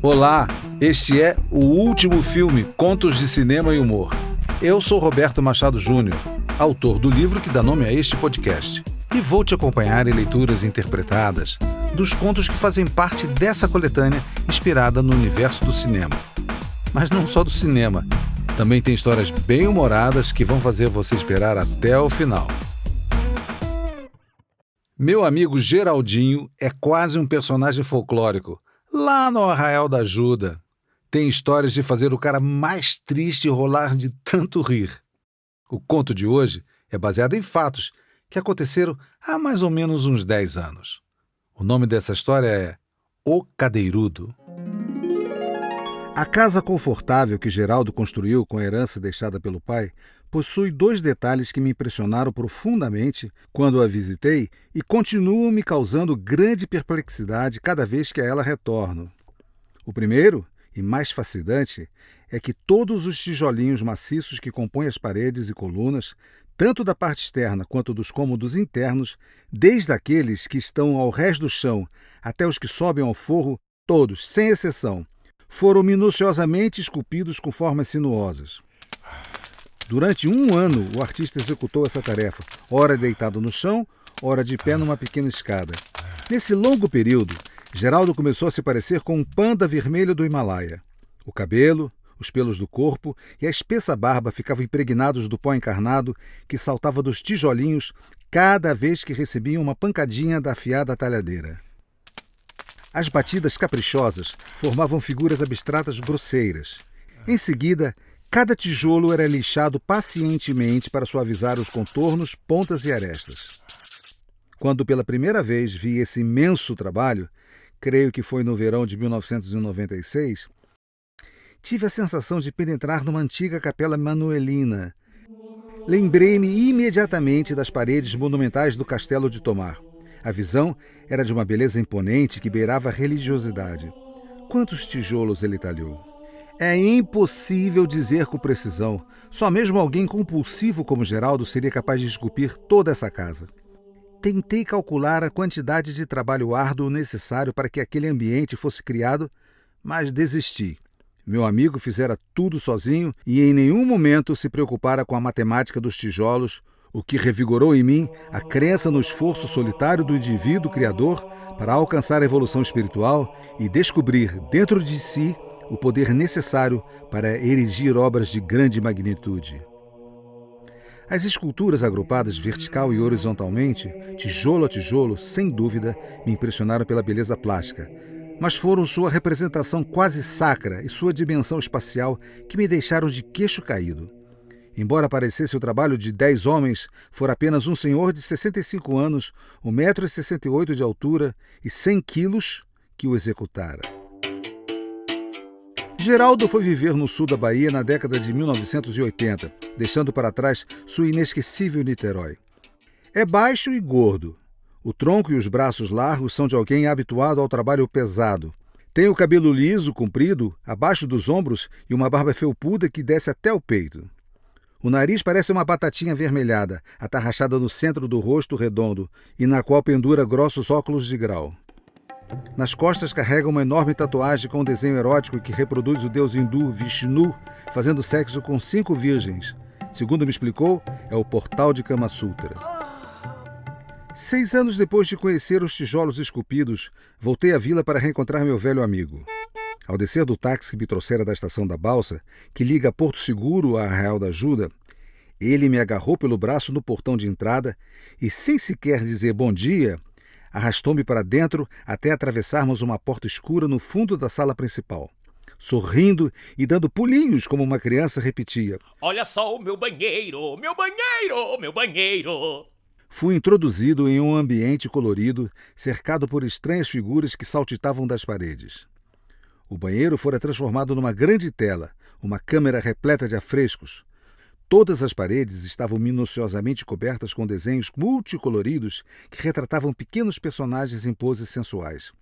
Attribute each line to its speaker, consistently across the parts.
Speaker 1: Olá, este é o último filme Contos de Cinema e Humor. Eu sou Roberto Machado Júnior, autor do livro que dá nome a este podcast, e vou te acompanhar em leituras interpretadas dos contos que fazem parte dessa coletânea inspirada no universo do cinema. Mas não só do cinema, também tem histórias bem humoradas que vão fazer você esperar até o final. Meu amigo Geraldinho é quase um personagem folclórico. Lá no Arraial da Ajuda, tem histórias de fazer o cara mais triste rolar de tanto rir. O conto de hoje é baseado em fatos que aconteceram há mais ou menos uns 10 anos. O nome dessa história é O Cadeirudo. A casa confortável que Geraldo construiu com a herança deixada pelo pai possui 2 detalhes que me impressionaram profundamente quando a visitei e continuam me causando grande perplexidade cada vez que a ela retorno. O primeiro, e mais fascinante, é que todos os tijolinhos maciços que compõem as paredes e colunas, tanto da parte externa quanto dos cômodos internos, desde aqueles que estão ao rés do chão até os que sobem ao forro, todos, sem exceção, foram minuciosamente esculpidos com formas sinuosas. Durante 1 ano, o artista executou essa tarefa, ora deitado no chão, ora de pé numa pequena escada. Nesse longo período, Geraldo começou a se parecer com um panda vermelho do Himalaia. O cabelo, os pelos do corpo e a espessa barba ficavam impregnados do pó encarnado que saltava dos tijolinhos cada vez que recebiam uma pancadinha da afiada talhadeira. As batidas caprichosas formavam figuras abstratas grosseiras. Em seguida, cada tijolo era lixado pacientemente para suavizar os contornos, pontas e arestas. Quando pela primeira vez vi esse imenso trabalho, creio que foi no verão de 1996, tive a sensação de penetrar numa antiga capela manuelina. Lembrei-me imediatamente das paredes monumentais do Castelo de Tomar. A visão era de uma beleza imponente que beirava a religiosidade. Quantos tijolos ele talhou? É impossível dizer com precisão. Só mesmo alguém compulsivo como Geraldo seria capaz de esculpir toda essa casa. Tentei calcular a quantidade de trabalho árduo necessário para que aquele ambiente fosse criado, mas desisti. Meu amigo fizera tudo sozinho e em nenhum momento se preocupara com a matemática dos tijolos, o que revigorou em mim a crença no esforço solitário do indivíduo criador para alcançar a evolução espiritual e descobrir dentro de si o poder necessário para erigir obras de grande magnitude. As esculturas agrupadas vertical e horizontalmente, tijolo a tijolo, sem dúvida, me impressionaram pela beleza plástica, mas foram sua representação quase sacra e sua dimensão espacial que me deixaram de queixo caído. Embora parecesse o trabalho de 10 homens, fora apenas um senhor de 65 anos, 1,68 m de altura e 100 quilos que o executara. Geraldo foi viver no sul da Bahia na década de 1980, deixando para trás sua inesquecível Niterói. É baixo e gordo. O tronco e os braços largos são de alguém habituado ao trabalho pesado. Tem o cabelo liso, comprido, abaixo dos ombros e uma barba felpuda que desce até o peito. O nariz parece uma batatinha avermelhada, atarrachada no centro do rosto redondo e na qual pendura grossos óculos de grau. Nas costas carrega uma enorme tatuagem com um desenho erótico que reproduz o deus hindu Vishnu fazendo sexo com 5 virgens. Segundo me explicou, é o portal de Kama Sutra. 6 anos depois de conhecer os tijolos esculpidos, voltei à vila para reencontrar meu velho amigo. Ao descer do táxi que me trouxera da estação da Balsa, que liga Porto Seguro a Arraial da Ajuda, ele me agarrou pelo braço no portão de entrada e, sem sequer dizer bom dia, arrastou-me para dentro até atravessarmos uma porta escura no fundo da sala principal. Sorrindo e dando pulinhos como uma criança, repetia:
Speaker 2: "Olha só o meu banheiro, meu banheiro, meu banheiro!"
Speaker 1: Fui introduzido em um ambiente colorido, cercado por estranhas figuras que saltitavam das paredes. O banheiro fora transformado numa grande tela, uma câmera repleta de afrescos. Todas as paredes estavam minuciosamente cobertas com desenhos multicoloridos que retratavam pequenos personagens em poses sensuais.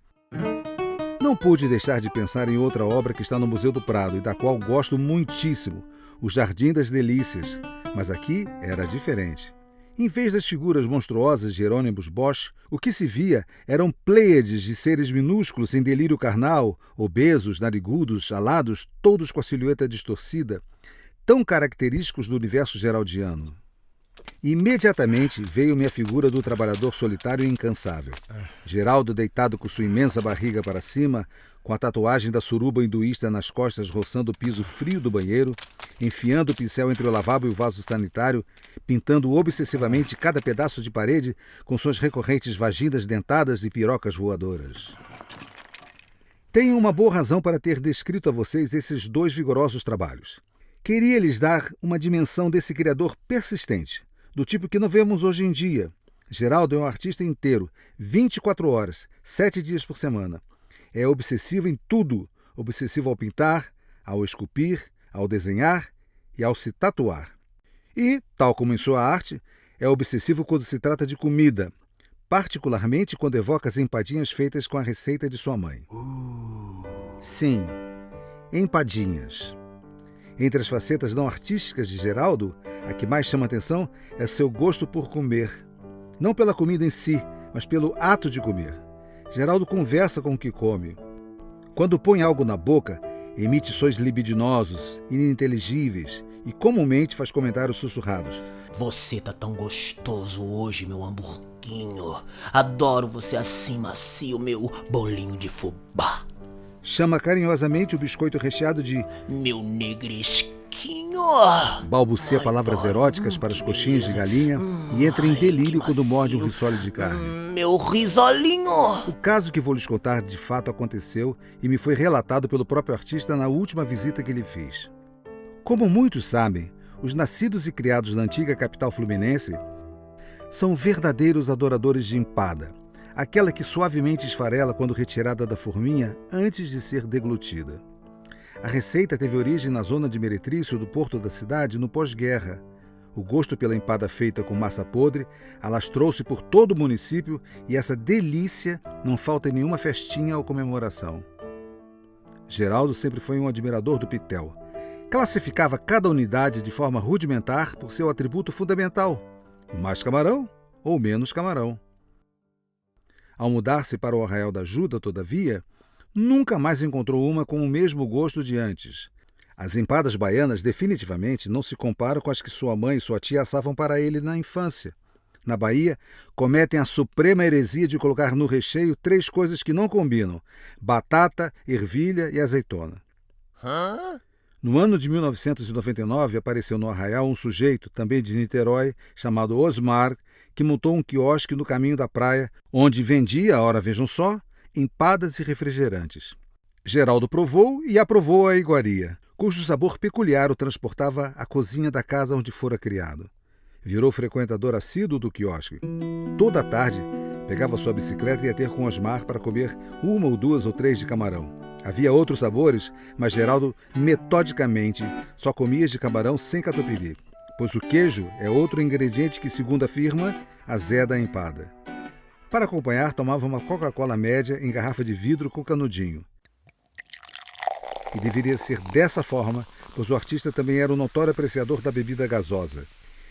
Speaker 1: Não pude deixar de pensar em outra obra que está no Museu do Prado e da qual gosto muitíssimo, O Jardim das Delícias, mas aqui era diferente. Em vez das figuras monstruosas de Jerônimos Bosch, o que se via eram pleiades de seres minúsculos em delírio carnal, obesos, narigudos, alados, todos com a silhueta distorcida, tão característicos do universo geraldiano. Imediatamente veio-me a figura do trabalhador solitário e incansável. Geraldo deitado com sua imensa barriga para cima, com a tatuagem da suruba hinduísta nas costas roçando o piso frio do banheiro, enfiando o pincel entre o lavabo e o vaso sanitário, pintando obsessivamente cada pedaço de parede com suas recorrentes vaginas dentadas e pirocas voadoras. Tenho uma boa razão para ter descrito a vocês esses 2 vigorosos trabalhos. Queria lhes dar uma dimensão desse criador persistente, do tipo que não vemos hoje em dia. Geraldo é um artista inteiro, 24 horas, 7 dias por semana. É obsessivo em tudo, obsessivo ao pintar, ao esculpir, ao desenhar e ao se tatuar. E, tal como em sua arte, é obsessivo quando se trata de comida, particularmente quando evoca as empadinhas feitas com a receita de sua mãe. Sim, empadinhas. Entre as facetas não artísticas de Geraldo, a que mais chama atenção é seu gosto por comer. Não pela comida em si, mas pelo ato de comer. Geraldo conversa com o que come. Quando põe algo na boca, emite sons libidinosos, ininteligíveis e comumente faz comentários sussurrados.
Speaker 2: Você tá tão gostoso hoje, meu hamburguinho. Adoro você assim macio, meu bolinho de fubá.
Speaker 1: Chama carinhosamente o biscoito recheado de
Speaker 2: meu negresquinho.
Speaker 1: Balbucia palavras eróticas para os coxinhos de galinha e entra em delírio quando morde um risole de carne.
Speaker 2: Meu risolinho!
Speaker 1: O caso que vou lhes contar de fato aconteceu e me foi relatado pelo próprio artista na última visita que lhe fiz. Como muitos sabem, os nascidos e criados na antiga capital fluminense são verdadeiros adoradores de empada, aquela que suavemente esfarela quando retirada da forminha antes de ser deglutida. A receita teve origem na zona de Meretrício do porto da cidade no pós-guerra. O gosto pela empada feita com massa podre alastrou-se por todo o município e essa delícia não falta em nenhuma festinha ou comemoração. Geraldo sempre foi um admirador do pitel. Classificava cada unidade de forma rudimentar por seu atributo fundamental: mais camarão ou menos camarão. Ao mudar-se para o Arraial da Ajuda, todavia, nunca mais encontrou uma com o mesmo gosto de antes. As empadas baianas definitivamente não se comparam com as que sua mãe e sua tia assavam para ele na infância. Na Bahia, cometem a suprema heresia de colocar no recheio 3 coisas que não combinam: batata, ervilha e azeitona. No ano de 1999, apareceu no Arraial um sujeito, também de Niterói, chamado Osmar, que montou um quiosque no caminho da praia, onde vendia, ora vejam só, empadas e refrigerantes. Geraldo provou e aprovou a iguaria, cujo sabor peculiar o transportava à cozinha da casa onde fora criado. Virou frequentador assíduo do quiosque. Toda a tarde, pegava sua bicicleta e ia ter com Osmar para comer 1 ou 2 ou 3 de camarão. Havia outros sabores, mas Geraldo, metodicamente, só comia de camarão sem catupiry, pois o queijo é outro ingrediente que, segundo afirma, azeda a empada. Para acompanhar, tomava uma Coca-Cola média em garrafa de vidro com canudinho. E deveria ser dessa forma, pois o artista também era um notório apreciador da bebida gasosa.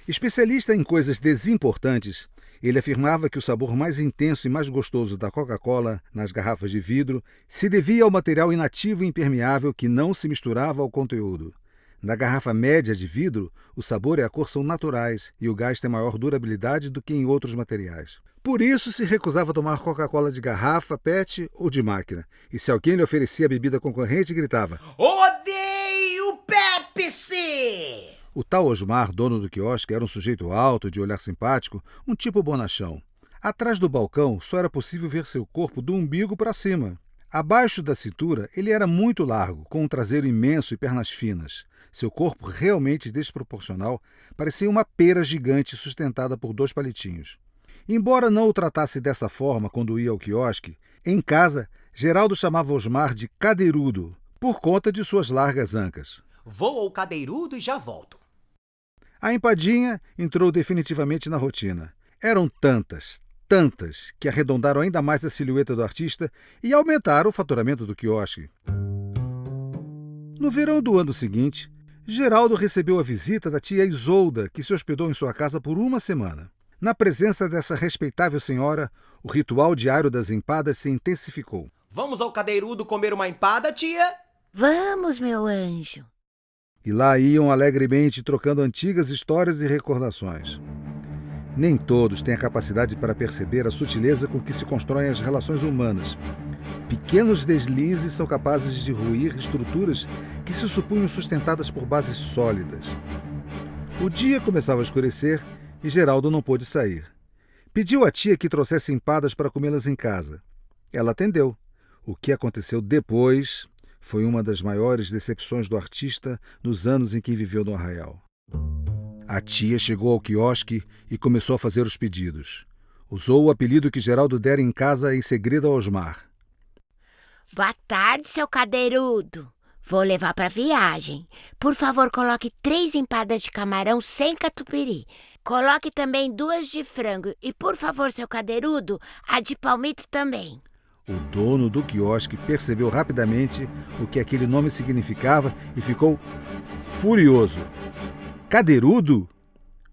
Speaker 1: Especialista em coisas desimportantes, ele afirmava que o sabor mais intenso e mais gostoso da Coca-Cola nas garrafas de vidro se devia ao material inativo e impermeável que não se misturava ao conteúdo. Na garrafa média de vidro, o sabor e a cor são naturais e o gás tem maior durabilidade do que em outros materiais. Por isso, se recusava a tomar Coca-Cola de garrafa, PET ou de máquina. E se alguém lhe oferecia bebida concorrente, gritava:
Speaker 2: odeio Pepsi!
Speaker 1: O tal Osmar, dono do quiosque, era um sujeito alto, de olhar simpático, um tipo bonachão. Atrás do balcão, só era possível ver seu corpo do umbigo para cima. Abaixo da cintura, ele era muito largo, com um traseiro imenso e pernas finas. Seu corpo, realmente desproporcional, parecia uma pera gigante sustentada por 2 palitinhos. Embora não o tratasse dessa forma quando ia ao quiosque, em casa, Geraldo chamava Osmar de cadeirudo, por conta de suas largas ancas.
Speaker 2: Vou ao cadeirudo e já volto.
Speaker 1: A empadinha entrou definitivamente na rotina. Eram tantas, que arredondaram ainda mais a silhueta do artista e aumentaram o faturamento do quiosque. No verão do ano seguinte, Geraldo recebeu a visita da tia Isolda, que se hospedou em sua casa por 1 semana. Na presença dessa respeitável senhora, o ritual diário das empadas se intensificou.
Speaker 2: Vamos ao Cadeirudo comer uma empada, tia?
Speaker 3: Vamos, meu anjo.
Speaker 1: E lá iam alegremente trocando antigas histórias e recordações. Nem todos têm a capacidade para perceber a sutileza com que se constroem as relações humanas. Pequenos deslizes são capazes de ruir estruturas que se supunham sustentadas por bases sólidas. O dia começava a escurecer e Geraldo não pôde sair. Pediu à tia que trouxesse empadas para comê-las em casa. Ela atendeu. O que aconteceu depois foi uma das maiores decepções do artista nos anos em que viveu no Arraial. A tia chegou ao quiosque e começou a fazer os pedidos. Usou o apelido que Geraldo dera em casa em segredo a Osmar.
Speaker 3: Boa tarde, seu Cadeirudo. Vou levar para viagem. Por favor, coloque 3 empadas de camarão sem catupiry. Coloque também 2 de frango. E, por favor, seu Cadeirudo, a de palmito também.
Speaker 1: O dono do quiosque percebeu rapidamente o que aquele nome significava e ficou furioso. Cadeirudo?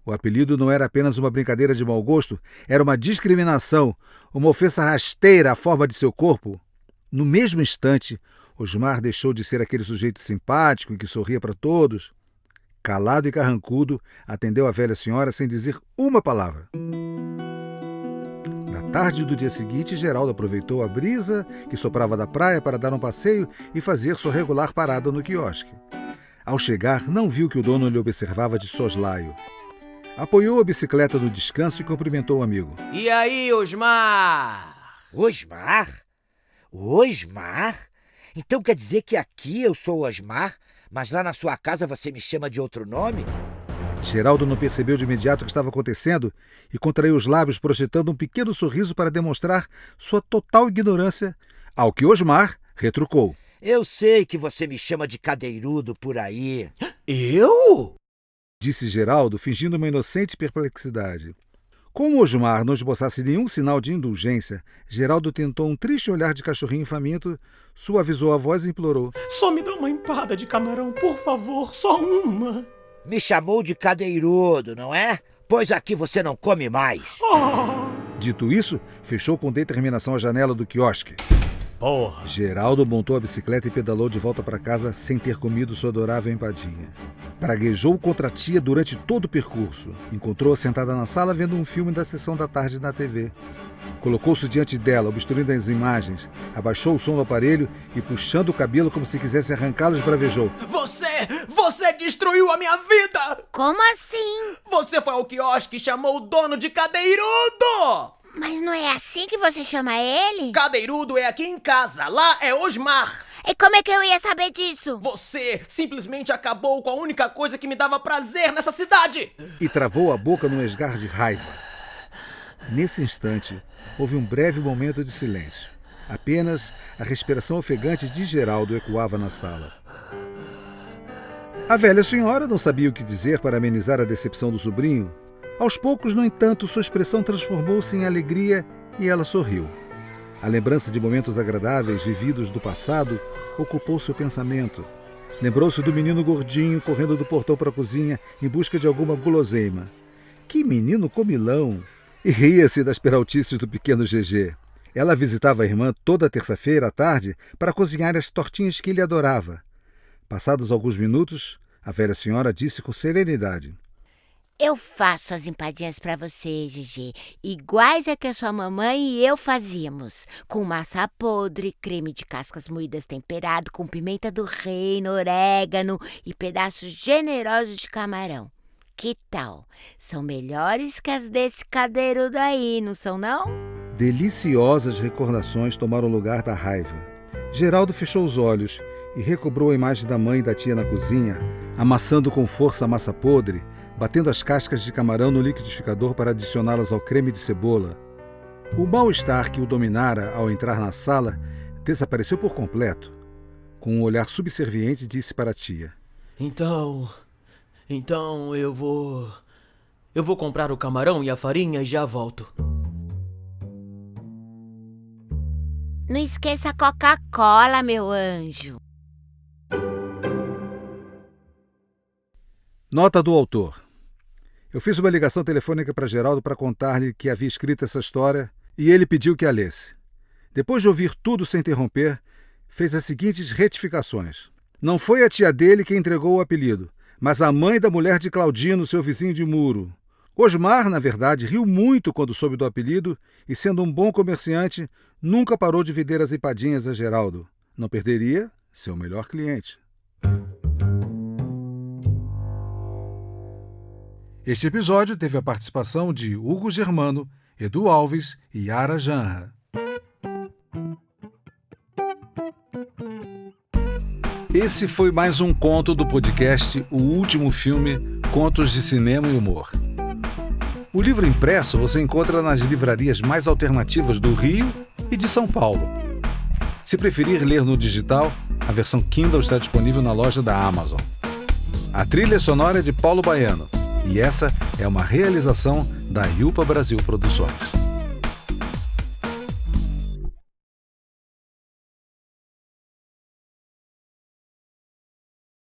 Speaker 1: O apelido não era apenas uma brincadeira de mau gosto, era uma discriminação, uma ofensa rasteira à forma de seu corpo. No mesmo instante, Osmar deixou de ser aquele sujeito simpático e que sorria para todos. Calado e carrancudo, atendeu a velha senhora sem dizer uma palavra. Na tarde do dia seguinte, Geraldo aproveitou a brisa que soprava da praia para dar um passeio e fazer sua regular parada no quiosque. Ao chegar, não viu que o dono lhe observava de soslaio. Apoiou a bicicleta no descanso e cumprimentou o amigo.
Speaker 2: E aí, Osmar?
Speaker 4: Osmar? Osmar? Então quer dizer que aqui eu sou Osmar, mas lá na sua casa você me chama de outro nome?
Speaker 1: Geraldo não percebeu de imediato o que estava acontecendo e contraiu os lábios projetando um pequeno sorriso para demonstrar sua total ignorância, ao que Osmar retrucou.
Speaker 4: Eu sei que você me chama de Cadeirudo por aí.
Speaker 2: Eu?
Speaker 1: Disse Geraldo, fingindo uma inocente perplexidade. Como Osmar não esboçasse nenhum sinal de indulgência, Geraldo tentou um triste olhar de cachorrinho faminto, suavizou a voz e implorou.
Speaker 2: Só me dá uma empada de camarão, por favor, só uma.
Speaker 4: Me chamou de Cadeirudo, não é? Pois aqui você não come mais.
Speaker 1: Dito isso, fechou com determinação a janela do quiosque.
Speaker 2: Porra.
Speaker 1: Geraldo montou a bicicleta e pedalou de volta para casa sem ter comido sua adorável empadinha. Praguejou contra a tia durante todo o percurso. Encontrou-a sentada na sala vendo um filme da sessão da tarde na TV. Colocou-se diante dela, obstruindo as imagens, abaixou o som do aparelho e, puxando o cabelo como se quisesse arrancá-los, bravejou.
Speaker 2: Você destruiu a minha vida!
Speaker 3: Como assim?
Speaker 2: Você foi ao quiosque e chamou o dono de Cadeirudo!
Speaker 3: Mas não é assim que você chama ele?
Speaker 2: Cadeirudo é aqui em casa, lá é Osmar.
Speaker 3: E como é que eu ia saber disso?
Speaker 2: Você simplesmente acabou com a única coisa que me dava prazer nessa cidade.
Speaker 1: E travou a boca num esgar de raiva. Nesse instante, houve um breve momento de silêncio. Apenas a respiração ofegante de Geraldo ecoava na sala. A velha senhora não sabia o que dizer para amenizar a decepção do sobrinho. Aos poucos, no entanto, sua expressão transformou-se em alegria e ela sorriu. A lembrança de momentos agradáveis vividos do passado ocupou seu pensamento. Lembrou-se do menino gordinho correndo do portão para a cozinha em busca de alguma guloseima. Que menino comilão! E ria-se das peraltices do pequeno GG. Ela visitava a irmã toda terça-feira à tarde para cozinhar as tortinhas que ele adorava. Passados alguns minutos, a velha senhora disse com serenidade.
Speaker 3: Eu faço as empadinhas para você, Gigi, iguais a que a sua mamãe e eu fazíamos, com massa podre, creme de cascas moídas temperado, com pimenta do reino, orégano e pedaços generosos de camarão. Que tal? São melhores que as desse Cadeirudo aí, não são não?
Speaker 1: Deliciosas recordações tomaram lugar da raiva. Geraldo fechou os olhos e recobrou a imagem da mãe e da tia na cozinha, amassando com força a massa podre, batendo as cascas de camarão no liquidificador para adicioná-las ao creme de cebola. O mal-estar que o dominara ao entrar na sala desapareceu por completo. Com um olhar subserviente, disse para a tia.
Speaker 2: Então eu vou comprar o camarão e a farinha e já volto.
Speaker 3: Não esqueça a Coca-Cola, meu anjo.
Speaker 1: Nota do autor. Eu fiz uma ligação telefônica para Geraldo para contar-lhe que havia escrito essa história e ele pediu que a lesse. Depois de ouvir tudo sem interromper, fez as seguintes retificações. Não foi a tia dele quem entregou o apelido, mas a mãe da mulher de Claudino, seu vizinho de muro. Osmar, na verdade, riu muito quando soube do apelido e, sendo um bom comerciante, nunca parou de vender as empadinhas a Geraldo. Não perderia seu melhor cliente. Este episódio teve a participação de Hugo Germano, Edu Alves e Yara Janra. Esse foi mais um conto do podcast O Último Filme, Contos de Cinema e Humor. O livro impresso você encontra nas livrarias mais alternativas do Rio e de São Paulo. Se preferir ler no digital, a versão Kindle está disponível na loja da Amazon. A trilha sonora é de Paulo Baiano e essa é uma realização da Yupa Brasil Produções.